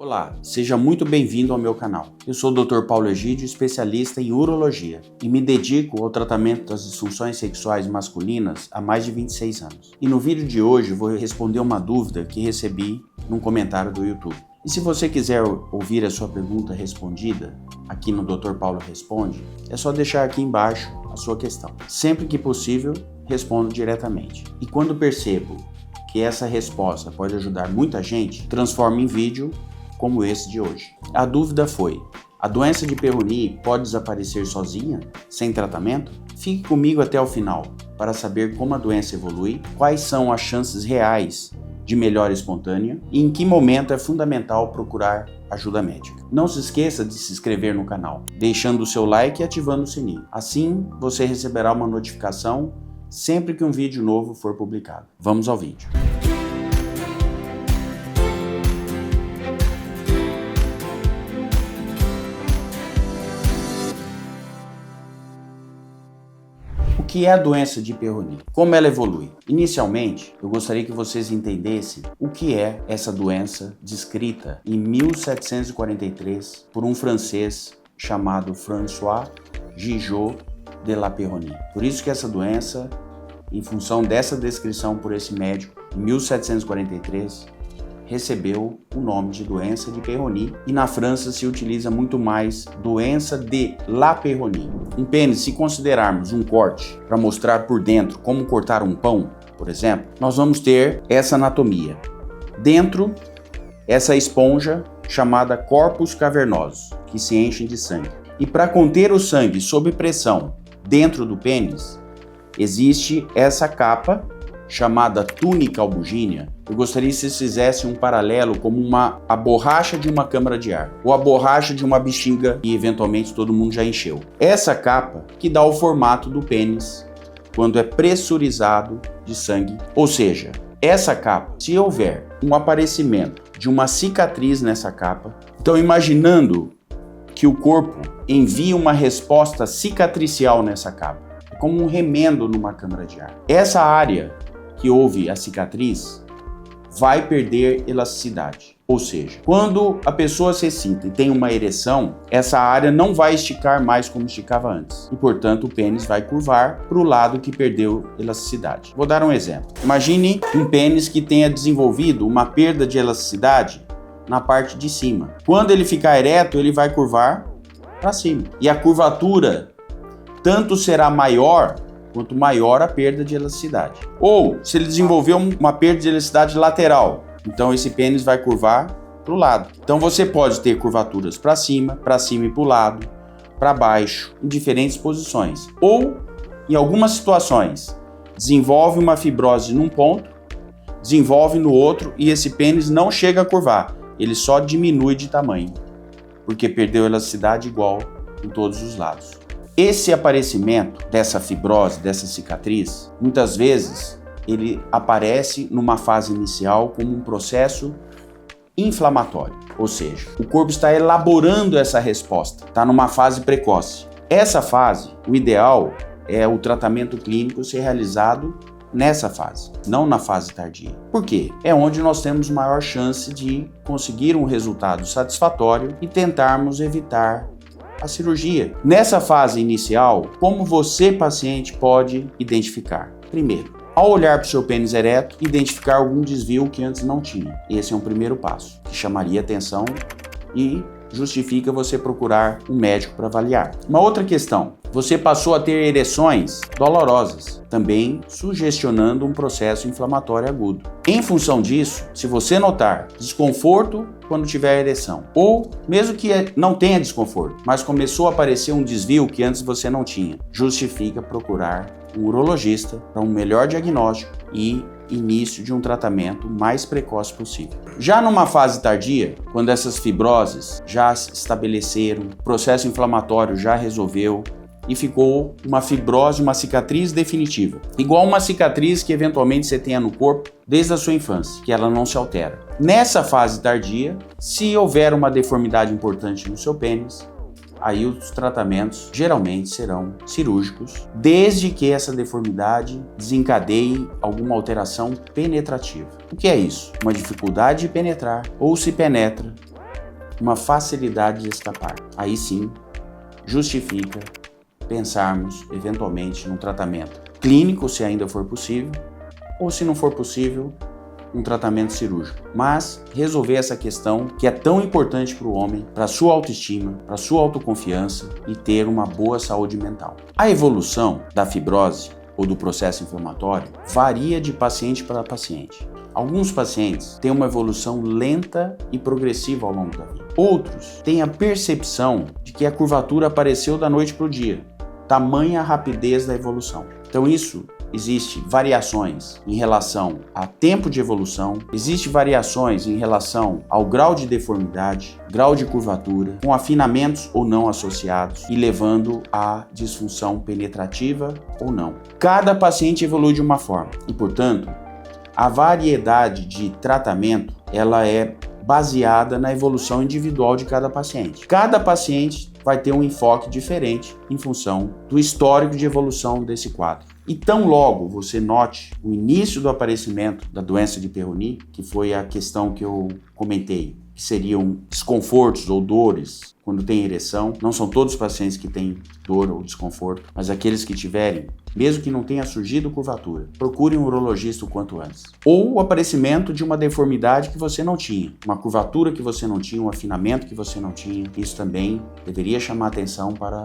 Olá, seja muito bem-vindo ao meu canal. Eu sou o Dr. Paulo Egídio, especialista em urologia e me dedico ao tratamento das disfunções sexuais masculinas há mais de 26 anos. E no vídeo de hoje vou responder uma dúvida que recebi num comentário do YouTube. E se você quiser ouvir a sua pergunta respondida aqui no Dr. Paulo Responde, é só deixar aqui embaixo a sua questão. Sempre que possível, respondo diretamente. E quando percebo que essa resposta pode ajudar muita gente, transformo em vídeo como esse de hoje. A dúvida foi: a doença de Peyronie pode desaparecer sozinha, sem tratamento? Fique comigo até o final para saber como a doença evolui, quais são as chances reais de melhora espontânea e em que momento é fundamental procurar ajuda médica. Não se esqueça de se inscrever no canal, deixando o seu like e ativando o sininho. Assim, você receberá uma notificação sempre que um vídeo novo for publicado. Vamos ao vídeo. O que é a doença de Peyronie? Como ela evolui? Inicialmente, eu gostaria que vocês entendessem o que é essa doença descrita em 1743 por um francês chamado François Gigot de la Peyronie. Por isso que essa doença, em função dessa descrição por esse médico, em 1743, recebeu o nome de doença de Peyronie, e na França se utiliza muito mais doença de la Peyronie. Um pênis, se considerarmos um corte para mostrar por dentro como cortar um pão, por exemplo, nós vamos ter essa anatomia. Dentro, essa esponja chamada corpus cavernosus, que se enchem de sangue. E para conter o sangue sob pressão dentro do pênis, existe essa capa chamada túnica albugínea. Eu gostaria que vocês fizessem um paralelo como a borracha de uma câmara de ar, ou a borracha de uma bexiga que eventualmente todo mundo já encheu. Essa capa que dá o formato do pênis quando é pressurizado de sangue. Ou seja, essa capa, se houver um aparecimento de uma cicatriz nessa capa, então imaginando que o corpo envia uma resposta cicatricial nessa capa, como um remendo numa câmara de ar. Essa área que houve a cicatriz vai perder elasticidade. Ou seja, quando a pessoa se excita e tem uma ereção, essa área não vai esticar mais como esticava antes. E, portanto, o pênis vai curvar para o lado que perdeu elasticidade. Vou dar um exemplo. Imagine um pênis que tenha desenvolvido uma perda de elasticidade na parte de cima. Quando ele ficar ereto, ele vai curvar para cima. E a curvatura tanto será maior quanto maior a perda de elasticidade. Ou, se ele desenvolver uma perda de elasticidade lateral, então esse pênis vai curvar para o lado. Então você pode ter curvaturas para cima e para o lado, para baixo, em diferentes posições. Ou, em algumas situações, desenvolve uma fibrose num ponto, desenvolve no outro e esse pênis não chega a curvar, ele só diminui de tamanho, porque perdeu elasticidade igual em todos os lados. Esse aparecimento dessa fibrose, dessa cicatriz, muitas vezes ele aparece numa fase inicial como um processo inflamatório, ou seja, o corpo está elaborando essa resposta, está numa fase precoce. Essa fase, o ideal é o tratamento clínico ser realizado nessa fase, não na fase tardia. Por quê? É onde nós temos maior chance de conseguir um resultado satisfatório e tentarmos evitar a cirurgia. Nessa fase inicial, como você, paciente, pode identificar? Primeiro, ao olhar para o seu pênis ereto, identificar algum desvio que antes não tinha. Esse é um primeiro passo, que chamaria atenção e justifica você procurar um médico para avaliar. Uma outra questão: você passou a ter ereções dolorosas, também sugestionando um processo inflamatório agudo. Em função disso, se você notar desconforto quando tiver ereção, ou mesmo que não tenha desconforto, mas começou a aparecer um desvio que antes você não tinha, justifica procurar um urologista para um melhor diagnóstico e início de um tratamento mais precoce possível. Já numa fase tardia, quando essas fibroses já se estabeleceram, o processo inflamatório já resolveu e ficou uma fibrose, uma cicatriz definitiva, igual uma cicatriz que eventualmente você tenha no corpo desde a sua infância, que ela não se altera. Nessa fase tardia, se houver uma deformidade importante no seu pênis, aí os tratamentos geralmente serão cirúrgicos, desde que essa deformidade desencadeie alguma alteração penetrativa. O que é isso? Uma dificuldade de penetrar, ou se penetra, uma facilidade de escapar. Aí sim, justifica pensarmos eventualmente num tratamento clínico, se ainda for possível, ou se não for possível, um tratamento cirúrgico. Mas resolver essa questão que é tão importante para o homem, para a sua autoestima, para a sua autoconfiança e ter uma boa saúde mental. A evolução da fibrose ou do processo inflamatório varia de paciente para paciente. Alguns pacientes têm uma evolução lenta e progressiva ao longo da vida. Outros têm a percepção de que a curvatura apareceu da noite para o dia, tamanha a rapidez da evolução. Então existe variações em relação a tempo de evolução, existe variações em relação ao grau de deformidade, grau de curvatura, com afinamentos ou não associados e levando a disfunção penetrativa ou não. Cada paciente evolui de uma forma e, portanto, a variedade de tratamento ela é baseada na evolução individual de cada paciente. Cada paciente vai ter um enfoque diferente em função do histórico de evolução desse quadro. E tão logo você note o início do aparecimento da doença de Peyronie, que foi a questão que eu comentei, que seriam desconfortos ou dores quando tem ereção. Não são todos os pacientes que têm dor ou desconforto, mas aqueles que tiverem, mesmo que não tenha surgido curvatura, procure um urologista o quanto antes. Ou o aparecimento de uma deformidade que você não tinha, uma curvatura que você não tinha, um afinamento que você não tinha. Isso também deveria chamar atenção para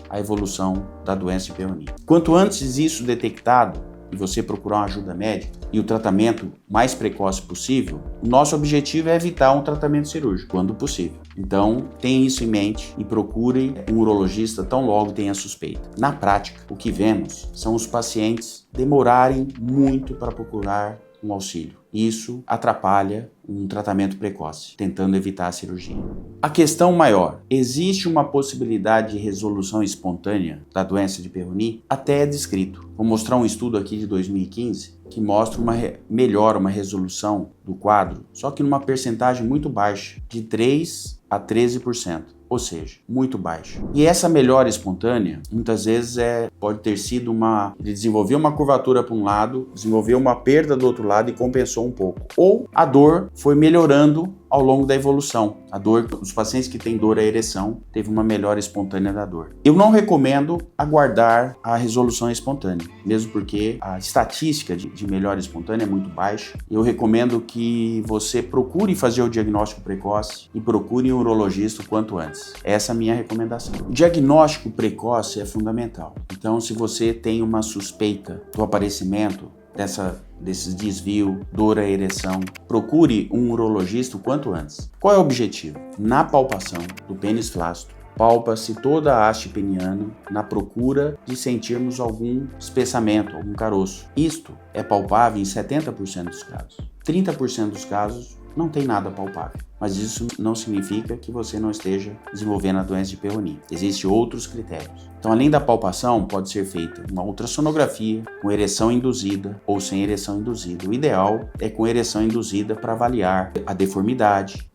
a evolução da doença de Peyronie. Quanto antes isso detectado e você procurar uma ajuda médica e o tratamento mais precoce possível, o nosso objetivo é evitar um tratamento cirúrgico, quando possível. Então, tenha isso em mente e procure um urologista tão logo tenha suspeita. Na prática, o que vemos são os pacientes demorarem muito para procurar um auxílio. Isso atrapalha um tratamento precoce, tentando evitar a cirurgia. A questão maior: existe uma possibilidade de resolução espontânea da doença de Peyronie? Até é descrito. Vou mostrar um estudo aqui de 2015 que mostra uma resolução do quadro, só que numa percentagem muito baixa, de 3 a 13%. Ou seja, muito baixo. E essa melhora espontânea, muitas vezes pode ter sido ele desenvolveu uma curvatura para um lado, desenvolveu uma perda do outro lado e compensou um pouco. Ou a dor foi melhorando ao longo da evolução. A dor, os pacientes que têm dor à ereção, teve uma melhora espontânea da dor. Eu não recomendo aguardar a resolução espontânea, mesmo porque a estatística de melhora espontânea é muito baixa. Eu recomendo que você procure fazer o diagnóstico precoce e procure um urologista o quanto antes. Essa é a minha recomendação. O diagnóstico precoce é fundamental. Então, se você tem uma suspeita do aparecimento desses desvio, dor à ereção, procure um urologista o quanto antes. Qual é o objetivo? Na palpação do pênis flácido, palpa-se toda a haste peniana na procura de sentirmos algum espessamento, algum caroço. Isto é palpável em 70% dos casos. 30% dos casos não tem nada palpável. Mas isso não significa que você não esteja desenvolvendo a doença de Peyronie. Existem outros critérios. Então, além da palpação, pode ser feita uma ultrassonografia com ereção induzida ou sem ereção induzida. O ideal é com ereção induzida para avaliar a deformidade,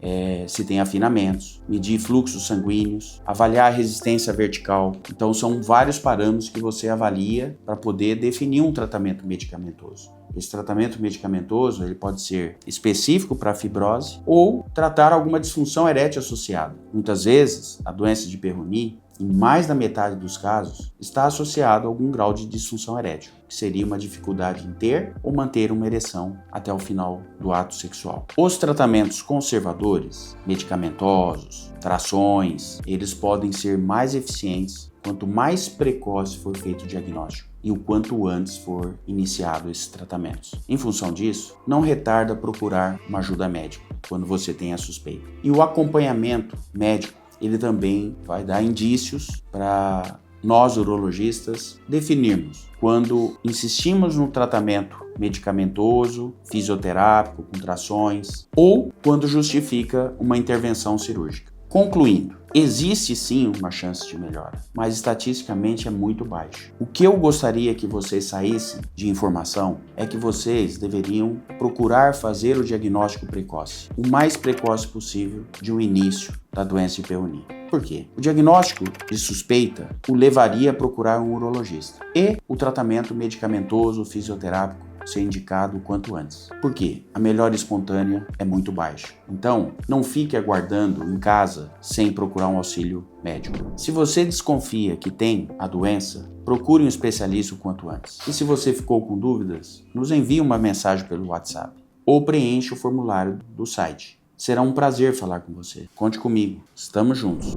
se tem afinamentos, medir fluxos sanguíneos, avaliar a resistência vertical. Então, são vários parâmetros que você avalia para poder definir um tratamento medicamentoso. Esse tratamento medicamentoso ele pode ser específico para a fibrose ou tratar alguma disfunção erétil associada. Muitas vezes, a doença de Peyronie, em mais da metade dos casos, está associada a algum grau de disfunção erétil, que seria uma dificuldade em ter ou manter uma ereção até o final do ato sexual. Os tratamentos conservadores, medicamentosos, trações, eles podem ser mais eficientes quanto mais precoce for feito o diagnóstico e o quanto antes for iniciado esses tratamentos. Em função disso, não retarda procurar uma ajuda médica quando você tem a suspeita. E o acompanhamento médico, ele também vai dar indícios para nós urologistas definirmos quando insistimos no tratamento medicamentoso, fisioterápico, com trações, ou quando justifica uma intervenção cirúrgica. Concluindo, existe sim uma chance de melhora, mas estatisticamente é muito baixa. O que eu gostaria que vocês saíssem de informação é que vocês deveriam procurar fazer o diagnóstico precoce, o mais precoce possível de um início da doença de Peyronie. Por quê? O diagnóstico de suspeita o levaria a procurar um urologista e o tratamento medicamentoso fisioterápico ser indicado o quanto antes. Por quê? A melhora espontânea é muito baixa. Então, não fique aguardando em casa sem procurar um auxílio médico. Se você desconfia que tem a doença, procure um especialista o quanto antes. E se você ficou com dúvidas, nos envie uma mensagem pelo WhatsApp ou preencha o formulário do site. Será um prazer falar com você. Conte comigo. Estamos juntos.